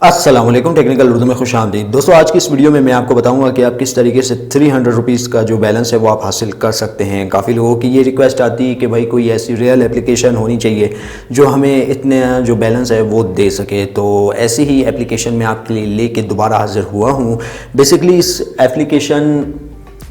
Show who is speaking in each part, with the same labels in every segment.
Speaker 1: अस्सलाम वालेकुम, टेक्निकल उर्दू में खुश आमदीद। दोस्तों, आज की इस वीडियो में मैं आपको बताऊंगा कि आप किस तरीके से 300 रुपीज़ का जो बैलेंस है वो आप हासिल कर सकते हैं। काफ़ी लोगों की ये रिक्वेस्ट आती है कि भाई कोई ऐसी रियल एप्लीकेशन होनी चाहिए जो हमें इतने जो बैलेंस है वो दे सके। तो ऐसी ही एप्लीकेशन मैं आपके लिए लेके दोबारा हाजिर हुआ हूँ। बेसिकली इस एप्लीकेशन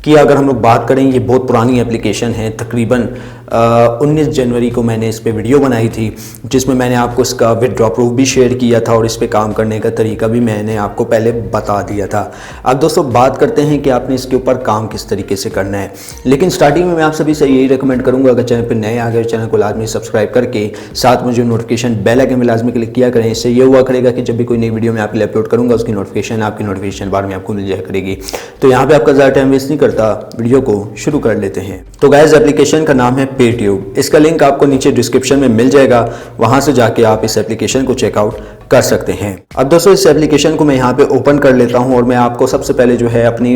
Speaker 1: की अगर हम लोग बात करें, ये बहुत पुरानी एप्लीकेशन है। तकरीबन 19 जनवरी को मैंने इस पे वीडियो बनाई थी जिसमें मैंने आपको इसका विदड्रॉ प्रूफ भी शेयर किया था और इस पे काम करने का तरीका भी मैंने आपको पहले बता दिया था। अब दोस्तों बात करते हैं कि आपने इसके ऊपर काम किस तरीके से करना है। लेकिन स्टार्टिंग में मैं आप सभी से यही रिकमेंड करूँगा, अगर चैनल पर नए आ गए चैनल को लाजमी सब्सक्राइब करके साथ में जो नोटिफिकेशन बेल आइकन में लाजमी क्लिक किया करें। इससे ये हुआ करेगा कि जब भी कोई नई वीडियो मैं आपके लिए अपलोड करूँगा उसकी नोटिफिकेशन आपकी नोटिफिकेशन बार में आपको मिल जाया करेगी। तो यहाँ पर आपका ज़्यादा टाइम वेस्ट नहीं करता, वीडियो को शुरू कर लेते हैं। तो गाइस, एप्लीकेशन का नाम है पेट्यूब। इसका लिंक आपको नीचे डिस्क्रिप्शन में मिल जाएगा, वहां से जाके आप इस एप्लीकेशन को चेकआउट कर सकते हैं। अब दोस्तों इस एप्लीकेशन को मैं यहाँ पे ओपन कर लेता हूँ और मैं आपको सबसे पहले जो है अपनी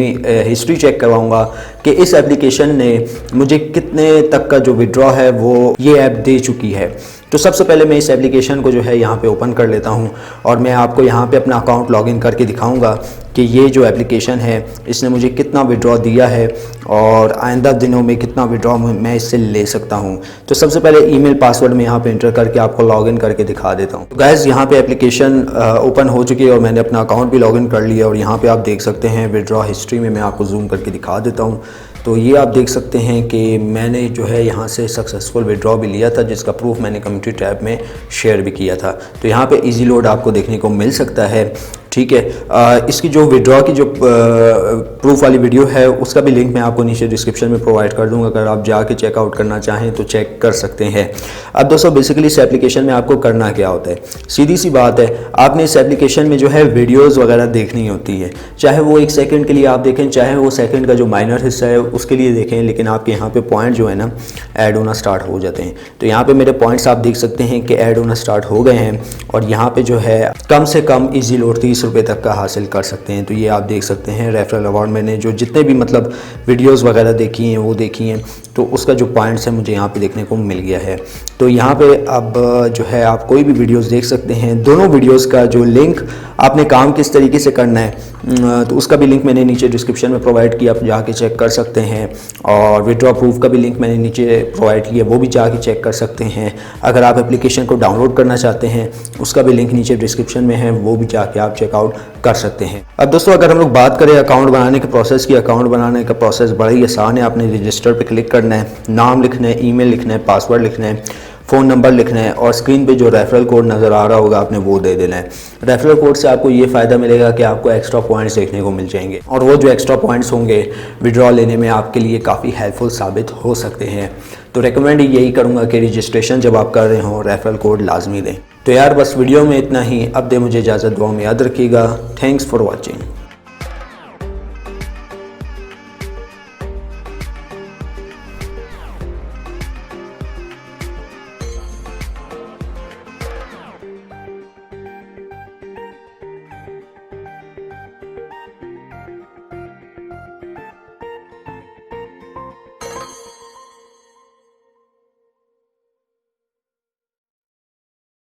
Speaker 1: हिस्ट्री चेक करवाऊंगा कि इस एप्लीकेशन ने मुझे कितने तक का जो विड्रॉ है वो ये ऐप दे चुकी है। तो सबसे पहले मैं इस एप्लीकेशन को जो है यहाँ पे ओपन कर लेता हूँ और मैं आपको यहाँ पे अपना अकाउंट लॉगिन करके दिखाऊंगा कि ये जो एप्लीकेशन है इसने मुझे कितना विड्रॉ दिया है और आइंदा दिनों में कितना विड्रॉ मैं इससे ले सकता हूँ। तो सबसे पहले ईमेल पासवर्ड में यहाँ पे इंटर करके आपको लॉगिन करके दिखा देता हूँ। तो गाइस, यहाँ पे एप्लीकेशन ओपन हो चुकी है और मैंने अपना अकाउंट भी लॉगिन कर लिया और यहाँ पे आप देख सकते हैं विड्रॉ हिस्ट्री में मैं आपको जूम करके दिखा देता हूँ। तो ये आप देख सकते हैं कि मैंने जो है यहाँ से सक्सेसफुल विड्रॉ भी लिया था जिसका प्रूफ मैंने कम्युनिटी टैब में शेयर भी किया था। तो यहाँ पे इजी लोड आपको देखने को मिल सकता है। ठीक है, इसकी जो विड्रॉ की जो प्रूफ वाली वीडियो है उसका भी लिंक मैं आपको नीचे डिस्क्रिप्शन में प्रोवाइड कर दूंगा, अगर आप जाके चेकआउट करना चाहें तो चेक कर सकते हैं। अब दोस्तों बेसिकली इस एप्लीकेशन में आपको करना क्या होता है, सीधी सी बात है, आपने इस एप्लीकेशन में जो है वीडियोज़ वगैरह देखनी होती है, चाहे वो 1 सेकंड के लिए आप देखें, चाहे वो सेकंड का जो माइनर हिस्सा है उसके लिए देखें, लेकिन आपके यहाँ पे पॉइंट जो है ना ऐड होना स्टार्ट हो जाते हैं। तो यहाँ पे मेरे पॉइंट्स आप देख सकते हैं कि ऐड होना स्टार्ट हो गए हैं और यहाँ पे जो है कम से कम इजी लोड 30 रुपये तक का हासिल कर सकते हैं। तो ये आप देख सकते हैं रेफरल अवार्ड मैंने जो जितने भी मतलब वीडियोस वगैरह देखी हैं वो देखी हैं, तो उसका जो पॉइंट्स है मुझे यहाँ पे देखने को मिल गया है। तो यहाँ पे अब जो है आप कोई भी वीडियोस देख सकते हैं। दोनों वीडियोस का जो लिंक आपने काम किस तरीके से करना है तो उसका भी लिंक मैंने नीचे डिस्क्रिप्शन में प्रोवाइड किया, आप जाके चेक कर सकते हैं। और विड्रॉ प्रूफ का भी लिंक मैंने नीचे प्रोवाइड किया, वो भी जाके चेक कर सकते हैं। अगर आप एप्लीकेशन को डाउनलोड करना चाहते हैं उसका भी लिंक नीचे डिस्क्रिप्शन में है, वो भी जाके आप चेकआउट कर सकते हैं। अब दोस्तों अगर हम लोग बात करें अकाउंट बनाने के प्रोसेस की, अकाउंट बनाने का प्रोसेस बड़ा ही आसान है। आपने रजिस्टर पे क्लिक करना है, नाम लिखना है, ईमेल लिखना है, पासवर्ड लिखना है, फ़ोन नंबर लिखना है और स्क्रीन पे जो रेफरल कोड नज़र आ रहा होगा आपने वो दे देना है। रेफरल कोड से आपको ये फ़ायदा मिलेगा कि आपको एक्स्ट्रा पॉइंट्स देखने को मिल जाएंगे और वो जो एक्स्ट्रा पॉइंट्स होंगे विड्रॉ लेने में आपके लिए काफ़ी हेल्पफुल साबित हो सकते हैं। तो रिकमेंड यही करूँगा कि रजिस्ट्रेशन जब आप कर रहे हों रेफरल कोड लाजमी दें। तो यार बस वीडियो में इतना ही, अब दे मुझे इजाज़त, दुआ में याद रखिएगा। Thanks for watching.